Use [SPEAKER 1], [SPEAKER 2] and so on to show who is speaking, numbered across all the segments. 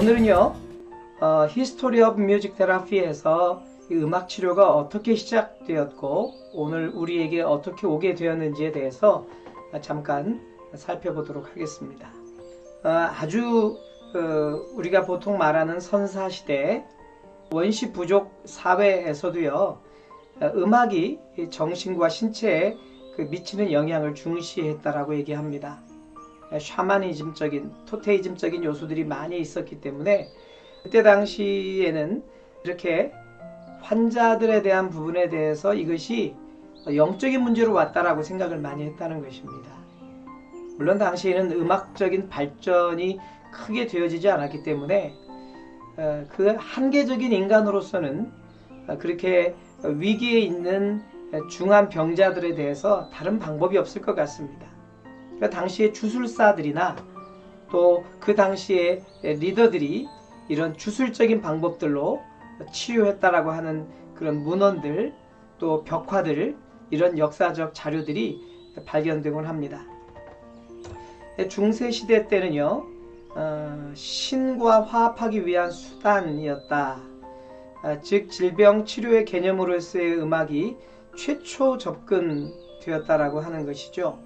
[SPEAKER 1] 오늘은요 History of Music Therapy에서 음악 치료가 어떻게 시작되었고 오늘 우리에게 어떻게 오게 되었는지에 대해서 잠깐 살펴보도록 하겠습니다. 아주 우리가 보통 말하는 선사시대 원시 부족 사회에서도요 음악이 정신과 신체에 미치는 영향을 중시했다라고 얘기합니다. 샤머니즘적인, 토테이즘적인 요소들이 많이 있었기 때문에 그때 당시에는 이렇게 환자들에 대한 부분에 대해서 이것이 영적인 문제로 왔다라고 생각을 많이 했다는 것입니다. 물론 당시에는 음악적인 발전이 크게 되어지지 않았기 때문에 그 한계적인 인간으로서는 그렇게 위기에 있는 중한 병자들에 대해서 다른 방법이 없을 것 같습니다. 그러니까 당시의 주술사들이나 또 그 당시의 리더들이 이런 주술적인 방법들로 치유했다라고 하는 그런 문헌들 또 벽화들 이런 역사적 자료들이 발견되곤 합니다. 중세시대 때는요 신과 화합하기 위한 수단이었다. 즉 질병 치료의 개념으로서의 음악이 최초 접근되었다라고 하는 것이죠.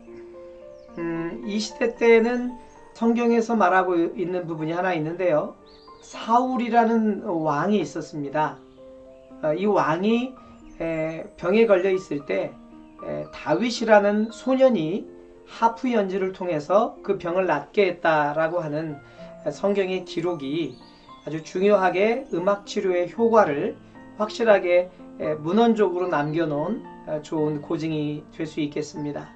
[SPEAKER 1] 이 시대 때는 성경에서 말하고 있는 부분이 하나 있는데요. 사울이라는 왕이 있었습니다. 이 왕이 병에 걸려 있을 때 다윗이라는 소년이 하프 연주를 통해서 그 병을 낫게 했다라고 하는 성경의 기록이 아주 중요하게 음악 치료의 효과를 확실하게 문헌적으로 남겨놓은 좋은 고증이 될 수 있겠습니다.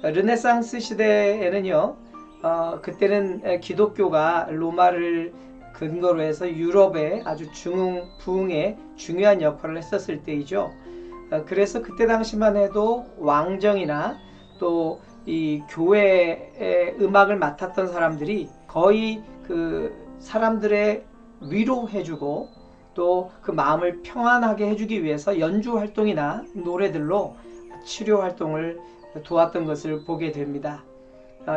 [SPEAKER 1] 르네상스 시대에는요 그때는 기독교가 로마를 근거로 해서 유럽의 아주 부흥에 중요한 역할을 했었을 때이죠. 그래서 그때 당시만 해도 왕정이나 또 이 교회의 음악을 맡았던 사람들이 거의 그 사람들의 위로해주고 또 그 마음을 평안하게 해주기 위해서 연주 활동이나 노래들로 치료 활동을 도왔던 것을 보게 됩니다.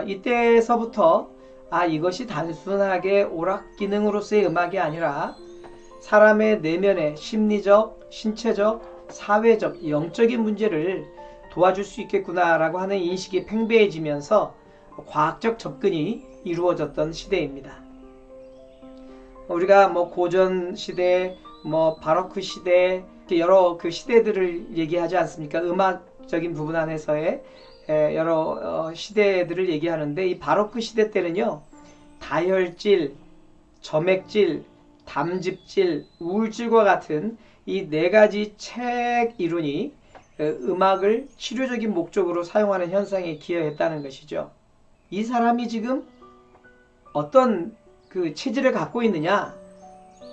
[SPEAKER 1] 이때서부터 이것이 단순하게 오락 기능으로서의 음악이 아니라 사람의 내면의 심리적, 신체적, 사회적, 영적인 문제를 도와줄 수 있겠구나라고 하는 인식이 팽배해지면서 과학적 접근이 이루어졌던 시대입니다. 우리가 고전 시대, 바로크 시대 여러 그 시대들을 얘기하지 않습니까? 음악적인 부분 안에서의 여러 시대들을 얘기하는데 이 바로크 시대 때는요 다혈질, 점액질, 담즙질, 우울질과 같은 이 네 가지 책 이론이 음악을 치료적인 목적으로 사용하는 현상에 기여했다는 것이죠. 이 사람이 지금 어떤 그 체질을 갖고 있느냐,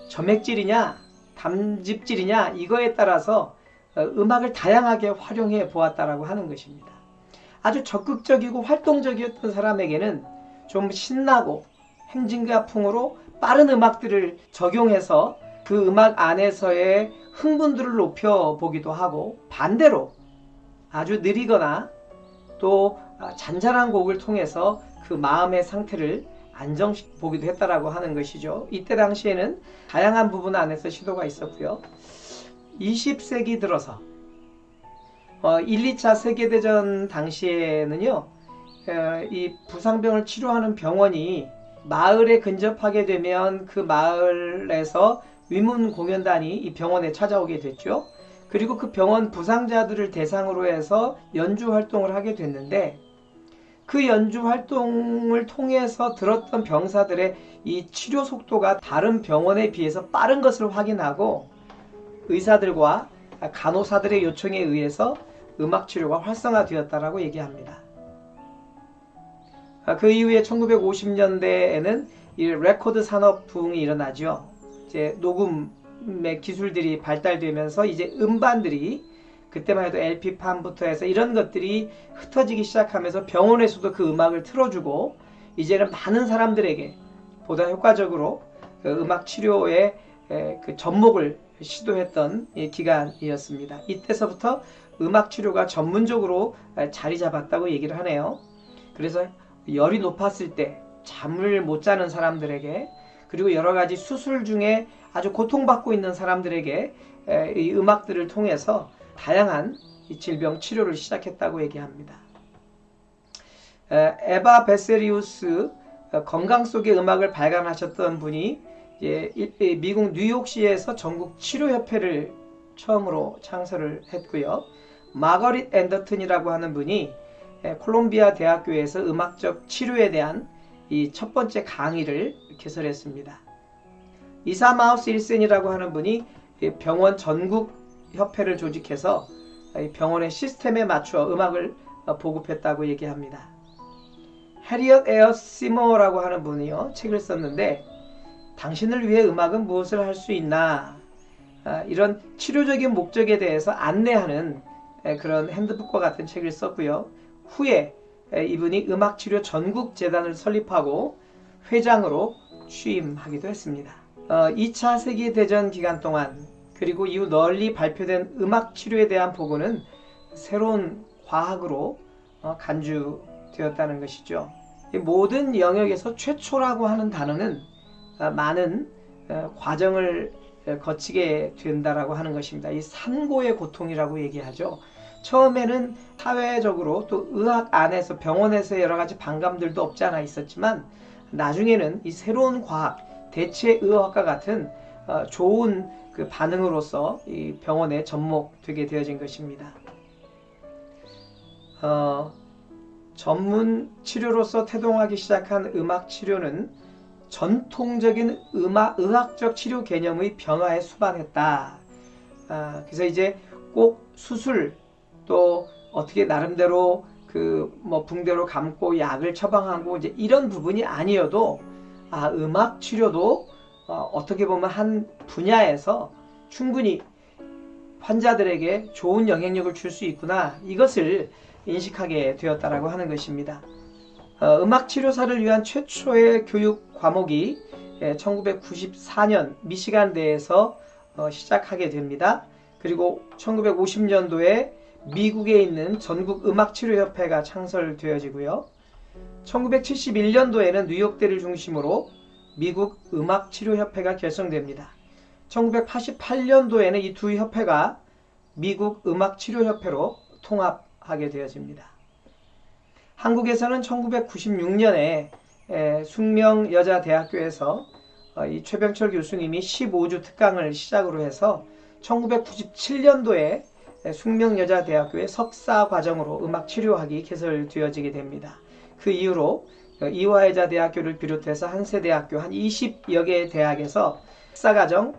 [SPEAKER 1] 점액질이냐, 담즙질이냐 이거에 따라서 음악을 다양하게 활용해 보았다라고 하는 것입니다. 아주 적극적이고 활동적이었던 사람에게는 좀 신나고 행진가풍으로 빠른 음악들을 적용해서 그 음악 안에서의 흥분들을 높여보기도 하고 반대로 아주 느리거나 또 잔잔한 곡을 통해서 그 마음의 상태를 안정시켜보기도 했다라고 하는 것이죠. 이때 당시에는 다양한 부분 안에서 시도가 있었고요. 20세기 들어서 1, 2차 세계대전 당시에는요 이 부상병을 치료하는 병원이 마을에 근접하게 되면 그 마을에서 위문 공연단이 이 병원에 찾아오게 됐죠. 그리고 그 병원 부상자들을 대상으로 해서 연주 활동을 하게 됐는데 그 연주 활동을 통해서 들었던 병사들의 이 치료 속도가 다른 병원에 비해서 빠른 것을 확인하고 의사들과 간호사들의 요청에 의해서 음악 치료가 활성화되었다라고 얘기합니다. 그 이후에 1950년대에는 이 레코드 산업 부흥이 일어나죠. 이제 녹음의 기술들이 발달되면서 이제 음반들이 그때만 해도 LP판부터 해서 이런 것들이 흩어지기 시작하면서 병원에서도 그 음악을 틀어주고 이제는 많은 사람들에게 보다 효과적으로 그 음악 치료의 그 접목을 시도했던 기간이었습니다. 이때서부터 음악 치료가 전문적으로 자리 잡았다고 얘기를 하네요. 그래서 열이 높았을 때 잠을 못 자는 사람들에게 그리고 여러 가지 수술 중에 아주 고통받고 있는 사람들에게 이 음악들을 통해서 다양한 질병 치료를 시작했다고 얘기합니다. 에바 베세리우스 건강 속의 음악을 발간하셨던 분이 미국 뉴욕시에서 전국 치료협회를 처음으로 창설을 했고요. 마거릿 앤더튼이라고 하는 분이 콜롬비아 대학교에서 음악적 치료에 대한 이 첫 번째 강의를 개설했습니다. 이사마우스 일센이라고 하는 분이 병원 전국 협회를 조직해서 병원의 시스템에 맞추어 음악을 보급했다고 얘기합니다. 해리엇 에어 시머라고 하는 분이요, 책을 썼는데 당신을 위해 음악은 무엇을 할 수 있나, 이런 치료적인 목적에 대해서 안내하는 그런 핸드북과 같은 책을 썼고요. 후에 이분이 음악치료 전국재단을 설립하고 회장으로 취임하기도 했습니다. 2차 세계대전 기간 동안 그리고 이후 널리 발표된 음악치료에 대한 보고는 새로운 과학으로 간주되었다는 것이죠. 모든 영역에서 최초라고 하는 단어는 많은 과정을 거치게 된다라고 하는 것입니다. 이 산고의 고통이라고 얘기하죠. 처음에는 사회적으로 또 의학 안에서 병원에서 여러 가지 반감들도 없지 않아 있었지만 나중에는 이 새로운 과학, 대체의학과 같은 좋은 그 반응으로서 이 병원에 접목되게 되어진 것입니다. 전문 치료로서 태동하기 시작한 음악 치료는 전통적인 의학적 치료 개념의 변화에 수반했다. 그래서 이제 꼭 수술 또 어떻게 나름대로 붕대로 감고 약을 처방하고 이제 이런 부분이 아니어도 음악 치료도 어떻게 보면 한 분야에서 충분히 환자들에게 좋은 영향력을 줄 수 있구나, 이것을 인식하게 되었다라고 하는 것입니다. 음악 치료사를 위한 최초의 교육 과목이 1994년 미시간대에서 시작하게 됩니다. 그리고 1950년도에 미국에 있는 전국 음악치료협회가 창설되어지고요. 1971년도에는 뉴욕대를 중심으로 미국 음악치료협회가 결성됩니다. 1988년도에는 이 두 협회가 미국 음악치료협회로 통합하게 되어집니다. 한국에서는 1996년에 숙명여자대학교에서 이 최병철 교수님이 15주 특강을 시작으로 해서 1997년도에 숙명여자대학교의 석사과정으로 음악치료학이 개설되어지게 됩니다. 그 이후로 이화여자대학교를 비롯해서 한세대학교 한 20여 개의 대학에서 석사과정,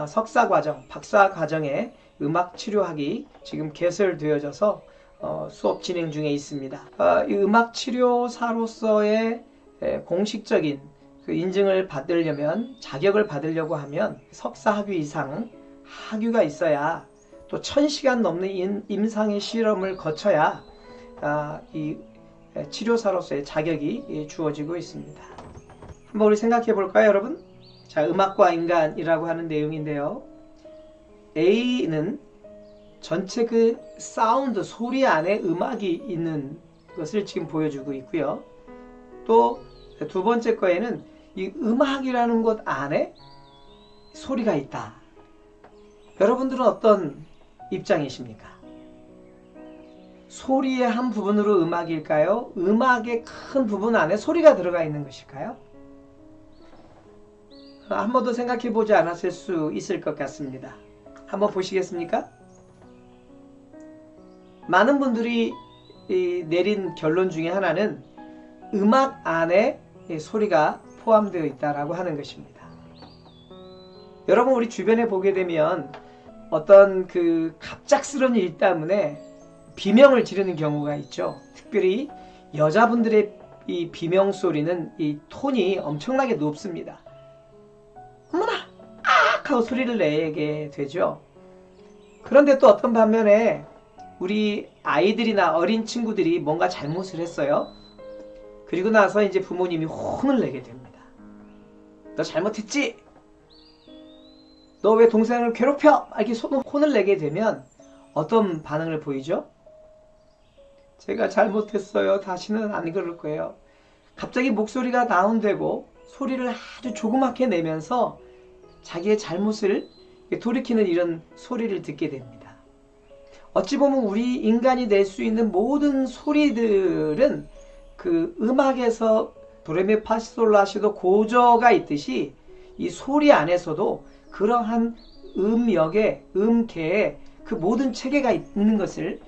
[SPEAKER 1] 석사과정, 박사과정의 음악치료학이 지금 개설되어져서 수업 진행 중에 있습니다. 이 음악치료사로서의 공식적인 그 인증을 받으려면, 자격을 받으려고 하면 석사학위 이상 학위가 있어야 또 1000시간 넘는 임상의 실험을 거쳐야 이 치료사로서의 자격이 주어지고 있습니다. 한번 우리 생각해 볼까요, 여러분? 자, 음악과 인간이라고 하는 내용인데요. A는 전체 그 사운드, 소리 안에 음악이 있는 것을 지금 보여주고 있고요. 또 두 번째 거에는 이 음악이라는 것 안에 소리가 있다. 여러분들은 어떤 입장이십니까? 소리의 한 부분으로 음악일까요? 음악의 큰 부분 안에 소리가 들어가 있는 것일까요? 한 번도 생각해 보지 않았을 수 있을 것 같습니다. 한번 보시겠습니까? 많은 분들이 내린 결론 중에 하나는 음악 안에 소리가 포함되어 있다라고 하는 것입니다. 여러분, 우리 주변에 보게 되면 어떤 그 갑작스러운 일 때문에 비명을 지르는 경우가 있죠. 특별히 여자분들의 이 비명 소리는 이 톤이 엄청나게 높습니다. 어머나! 악! 하고 소리를 내게 되죠. 그런데 또 어떤 반면에 우리 아이들이나 어린 친구들이 뭔가 잘못을 했어요. 그리고 나서 이제 부모님이 혼을 내게 됩니다. 너 잘못했지? 너 왜 동생을 괴롭혀? 이렇게 혼을 내게 되면 어떤 반응을 보이죠? 제가 잘못했어요. 다시는 안 그럴 거예요. 갑자기 목소리가 다운되고 소리를 아주 조그맣게 내면서 자기의 잘못을 돌이키는 이런 소리를 듣게 됩니다. 어찌 보면 우리 인간이 낼 수 있는 모든 소리들은 그 음악에서 도레미파솔라시도 고저가 있듯이 이 소리 안에서도 그러한 음역의 음계의 그 모든 체계가 있는 것을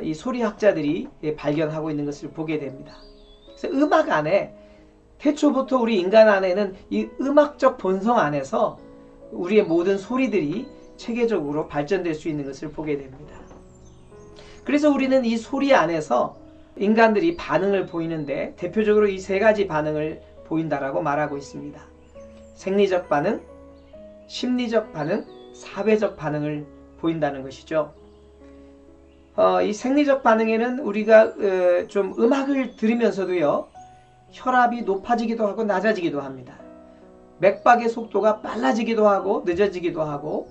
[SPEAKER 1] 이 소리학자들이 발견하고 있는 것을 보게 됩니다. 그래서 음악 안에 태초부터 우리 인간 안에는 이 음악적 본성 안에서 우리의 모든 소리들이 체계적으로 발전될 수 있는 것을 보게 됩니다. 그래서 우리는 이 소리 안에서 인간들이 반응을 보이는데 대표적으로 이 세 가지 반응을 보인다라고 말하고 있습니다. 생리적 반응, 심리적 반응, 사회적 반응을 보인다는 것이죠. 이 생리적 반응에는 우리가 좀 음악을 들으면서도요, 혈압이 높아지기도 하고 낮아지기도 합니다. 맥박의 속도가 빨라지기도 하고 늦어지기도 하고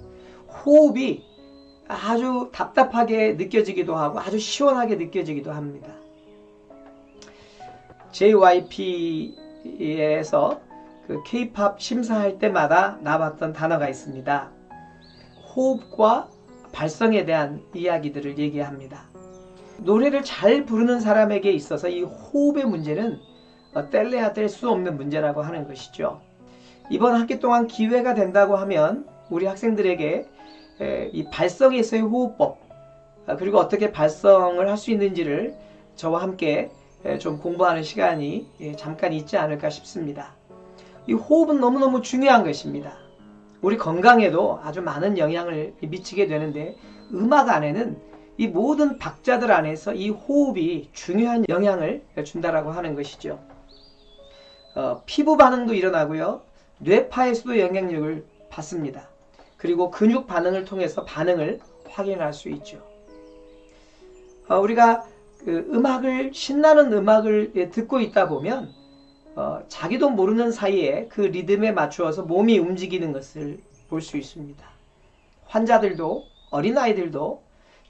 [SPEAKER 1] 호흡이 아주 답답하게 느껴지기도 하고 아주 시원하게 느껴지기도 합니다. JYP에서 그 K-팝 심사할 때마다 나왔던 단어가 있습니다. 호흡과 발성에 대한 이야기들을 얘기합니다. 노래를 잘 부르는 사람에게 있어서 이 호흡의 문제는 뗄래야 뗄 수 없는 문제라고 하는 것이죠. 이번 학기 동안 기회가 된다고 하면 우리 학생들에게 이 발성에서의 호흡법 그리고 어떻게 발성을 할 수 있는지를 저와 함께 좀 공부하는 시간이 잠깐 있지 않을까 싶습니다. 이 호흡은 너무너무 중요한 것입니다. 우리 건강에도 아주 많은 영향을 미치게 되는데 음악 안에는 이 모든 박자들 안에서 이 호흡이 중요한 영향을 준다라고 하는 것이죠. 피부 반응도 일어나고요. 뇌파에서도 영향력을 받습니다. 그리고 근육 반응을 통해서 반응을 확인할 수 있죠. 우리가 그 신나는 음악을 듣고 있다 보면 자기도 모르는 사이에 그 리듬에 맞추어서 몸이 움직이는 것을 볼 수 있습니다. 환자들도 어린아이들도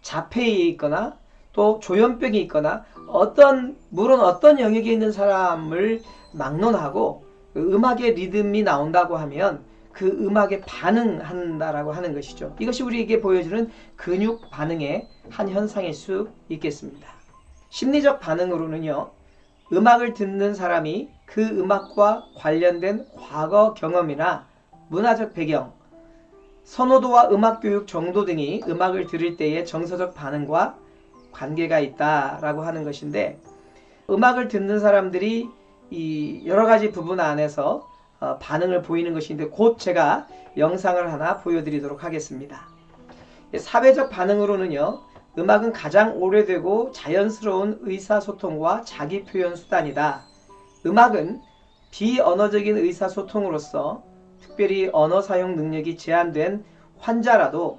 [SPEAKER 1] 자폐에 있거나 또 조현병이 있거나 물론 어떤 영역에 있는 사람을 막론하고 음악의 리듬이 나온다고 하면 그 음악에 반응한다라고 하는 것이죠. 이것이 우리에게 보여주는 근육 반응의 한 현상일 수 있겠습니다. 심리적 반응으로는요, 음악을 듣는 사람이 그 음악과 관련된 과거 경험이나 문화적 배경, 선호도와 음악 교육 정도 등이 음악을 들을 때의 정서적 반응과 관계가 있다라고 하는 것인데, 음악을 듣는 사람들이 이 여러 가지 부분 안에서 반응을 보이는 것인데 곧 제가 영상을 하나 보여드리도록 하겠습니다. 사회적 반응으로는요, 음악은 가장 오래되고 자연스러운 의사소통과 자기표현 수단이다. 음악은 비언어적인 의사소통으로서 특별히 언어 사용 능력이 제한된 환자라도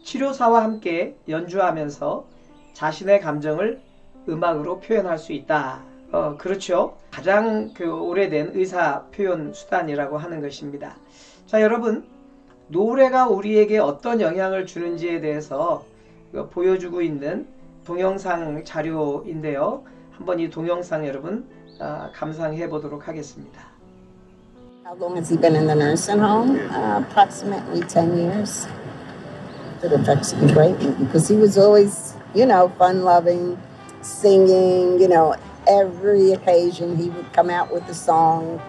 [SPEAKER 1] 치료사와 함께 연주하면서 자신의 감정을 음악으로 표현할 수 있다. 그렇죠. 가장 오래된 의사 표현 수단이라고 하는 것입니다. 자, 여러분, 노래가 우리에게 어떤 영향을 주는지에 대해서 보여주고 있는 동영상 자료인데요. 한번 이 동영상 여러분 감상해 보도록 하겠습니다.
[SPEAKER 2] How long has he been in the nursing home? Approximately 10 years. It affects him greatly because he was always, fun-loving, singing, every occasion he would come out with a song.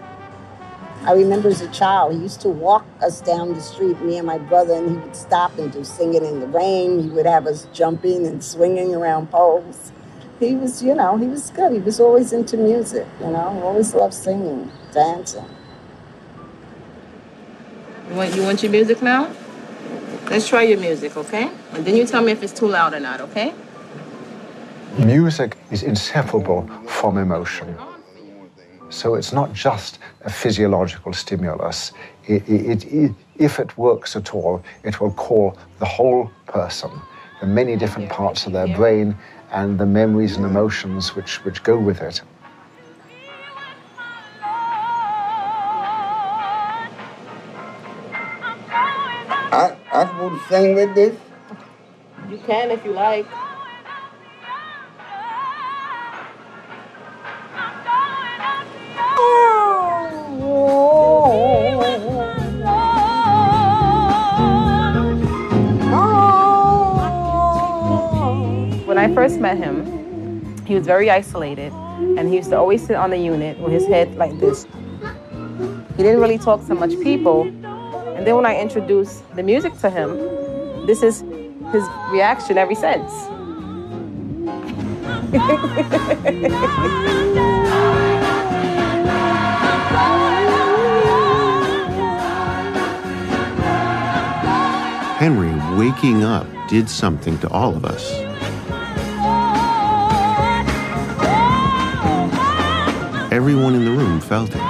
[SPEAKER 2] I remember as a child, he used to walk us down the street, me and my brother, and he would stop and do Singing in the Rain. He would have us jumping and swinging around poles. He was, he was good. He was always into music, always loved singing, dancing.
[SPEAKER 3] You want your music now? Let's try your music, okay? And then you tell me if it's too loud or not, okay?
[SPEAKER 4] Music is inseparable from emotion. So it's not just a physiological stimulus. If it works at all, it will call the whole person, the many different parts of their brain and the memories and emotions which go with it.
[SPEAKER 2] I would sing with this.
[SPEAKER 3] You can if you like.
[SPEAKER 2] Oh,
[SPEAKER 3] I first met him, he was very isolated, and he used to always sit on the unit with his head like this. He didn't really talk to much people. And then when I introduced the music to him, this is his reaction ever since.
[SPEAKER 5] Henry waking up did something to all of us. Everyone in the room felt it.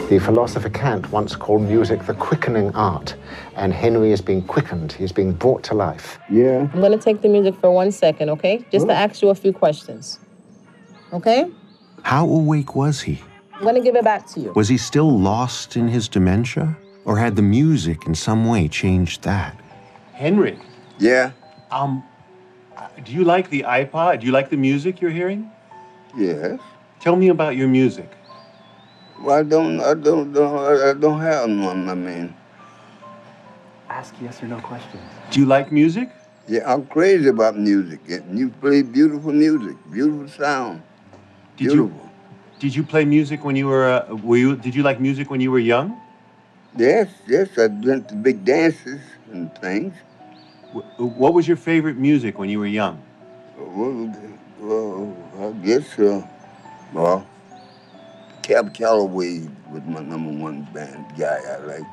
[SPEAKER 4] The philosopher Kant once called music the quickening art, and Henry is being quickened, he's being brought to life.
[SPEAKER 2] Yeah.
[SPEAKER 3] I'm gonna take the music for 1 second, okay? Just to ask you a few questions. Okay?
[SPEAKER 5] How awake was he?
[SPEAKER 3] I'm gonna give it back to you.
[SPEAKER 5] Was he still lost in his dementia? Or had the music in some way changed that?
[SPEAKER 6] Henry,
[SPEAKER 2] Yeah.
[SPEAKER 6] do you like the iPod? Do you like the music you're hearing?
[SPEAKER 2] Yes.
[SPEAKER 6] Tell me about your music.
[SPEAKER 2] Well, I don't have none. I mean,
[SPEAKER 7] Ask yes or no questions.
[SPEAKER 6] Do you like music?
[SPEAKER 2] yeah, I'm crazy about music. You play beautiful music, beautiful sound.
[SPEAKER 6] Did
[SPEAKER 2] Beautiful.
[SPEAKER 6] Did you play music when you did you like music when you were young?
[SPEAKER 2] Yes, I went to big dances and things.
[SPEAKER 6] What was your favorite music when you were young?
[SPEAKER 2] Well, I guess, well, Cab Calloway was my number one band guy. I liked it.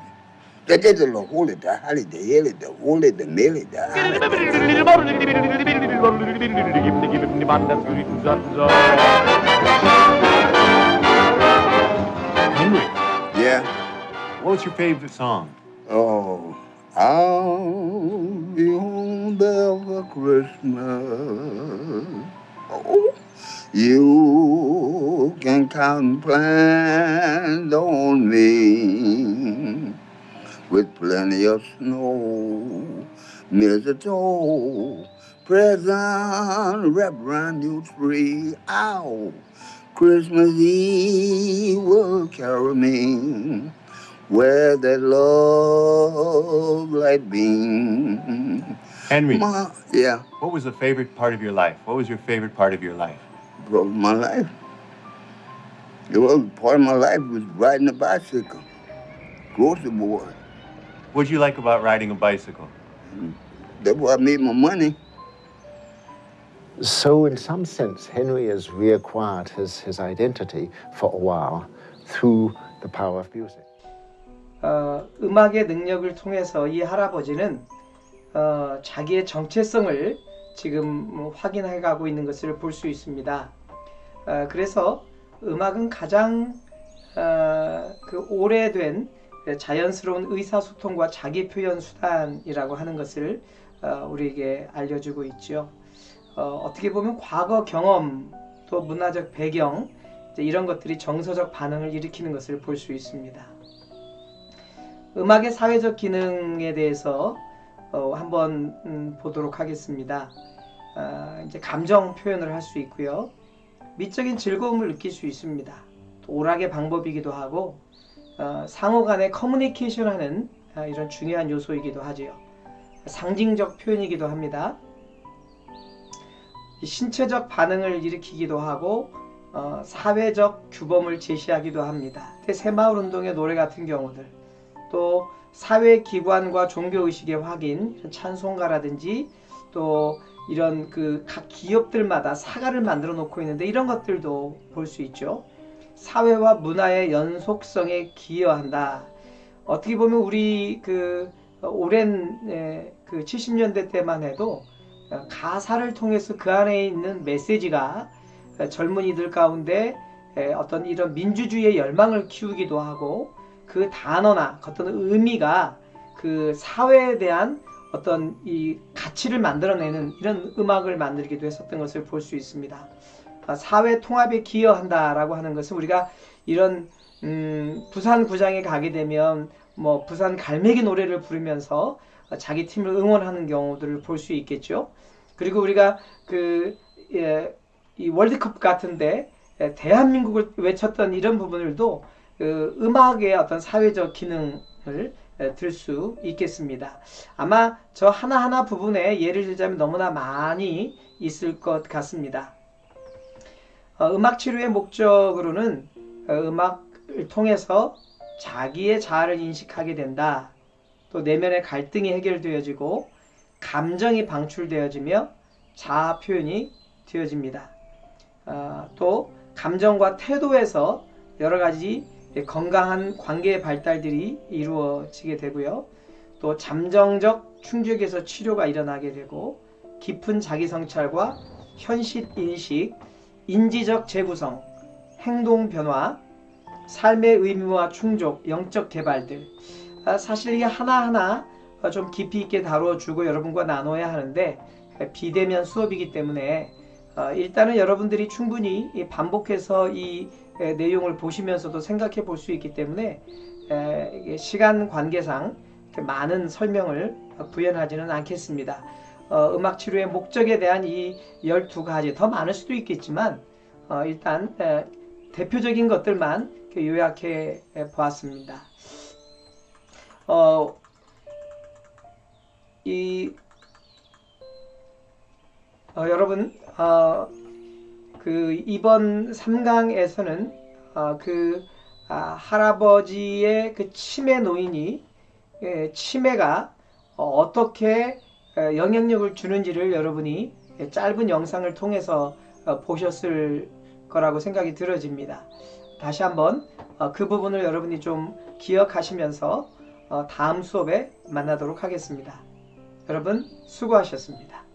[SPEAKER 2] That did the holy, the holly, the hilly, the holy, the milly, the
[SPEAKER 6] Henry,
[SPEAKER 2] Yeah.
[SPEAKER 6] what was your favorite song?
[SPEAKER 2] Oh, I'll be home there for Christmas. Oh, you can count and plan on me with plenty of snow, mistletoe, present wrapped around your tree. Ow, Christmas Eve will carry me where that love light beam.
[SPEAKER 6] Henry,
[SPEAKER 2] Yeah,
[SPEAKER 6] what was the favorite part of your life? What was your favorite part of your life?
[SPEAKER 2] bro, my life. The other part of my life was riding a bicycle, grocery boy.
[SPEAKER 6] What did you like about riding a bicycle?
[SPEAKER 2] That's where I made my money.
[SPEAKER 4] So in some sense, Henry has reacquired his identity for a while through the power of music.
[SPEAKER 1] 음악의 능력을 통해서 이 할아버지는 자기의 정체성을 지금 확인해가고 있는 것을 볼 수 있습니다. 그래서 음악은 가장 그 오래된 자연스러운 의사소통과 자기 표현 수단이라고 하는 것을 우리에게 알려주고 있죠. 어떻게 보면 과거 경험 또 문화적 배경 이런 것들이 정서적 반응을 일으키는 것을 볼 수 있습니다. 음악의 사회적 기능에 대해서 한번 보도록 하겠습니다. 이제 감정 표현을 할 수 있고요. 미적인 즐거움을 느낄 수 있습니다. 또 오락의 방법이기도 하고 상호 간의 커뮤니케이션하는 이런 중요한 요소이기도 하지요. 상징적 표현이기도 합니다. 신체적 반응을 일으키기도 하고 사회적 규범을 제시하기도 합니다. 새마을운동의 노래 같은 경우들, 또 사회기관과 종교의식의 확인, 찬송가라든지 또 이런 그 각 기업들마다 사가를 만들어 놓고 있는데 이런 것들도 볼 수 있죠. 사회와 문화의 연속성에 기여한다. 어떻게 보면 우리 그 오랜 그 70년대 때만 해도 가사를 통해서 그 안에 있는 메시지가 젊은이들 가운데 어떤 이런 민주주의의 열망을 키우기도 하고 그 단어나 어떤 의미가 그 사회에 대한 어떤 이 가치를 만들어내는 이런 음악을 만들기도 했었던 것을 볼 수 있습니다. 사회 통합에 기여한다라고 하는 것은 우리가 이런 부산 구장에 가게 되면 뭐 부산 갈매기 노래를 부르면서 자기 팀을 응원하는 경우들을 볼 수 있겠죠. 그리고 우리가 이 월드컵 같은데 대한민국을 외쳤던 이런 부분들도 음악의 어떤 사회적 기능을 들 수 있겠습니다. 아마 저 하나하나 부분에 예를 들자면 너무나 많이 있을 것 같습니다. 음악 치료의 목적으로는 음악을 통해서 자기의 자아를 인식하게 된다. 또 내면의 갈등이 해결되어지고 감정이 방출되어지며 자아 표현이 되어집니다. 또 감정과 태도에서 여러 가지 건강한 관계의 발달들이 이루어지게 되고요. 또 잠정적 충격에서 치료가 일어나게 되고 깊은 자기성찰과 현실 인식, 인지적 재구성, 행동 변화, 삶의 의미와 충족, 영적 개발들. 사실 이게 하나하나 좀 깊이 있게 다뤄주고 여러분과 나눠야 하는데 비대면 수업이기 때문에 일단은 여러분들이 충분히 반복해서 이 내용을 보시면서도 생각해 볼 수 있기 때문에 시간 관계상 많은 설명을 구현하지는 않겠습니다. 음악 치료의 목적에 대한 이 12가지, 더 많을 수도 있겠지만 일단 대표적인 것들만 요약해 보았습니다. 여러분 이번 3강에서는 할아버지의 그 치매 노인이 치매가 어떻게 영향력을 주는지를 여러분이 짧은 영상을 통해서 보셨을 거라고 생각이 들어집니다. 다시 한번 그 부분을 여러분이 좀 기억하시면서 다음 수업에 만나도록 하겠습니다. 여러분 수고하셨습니다.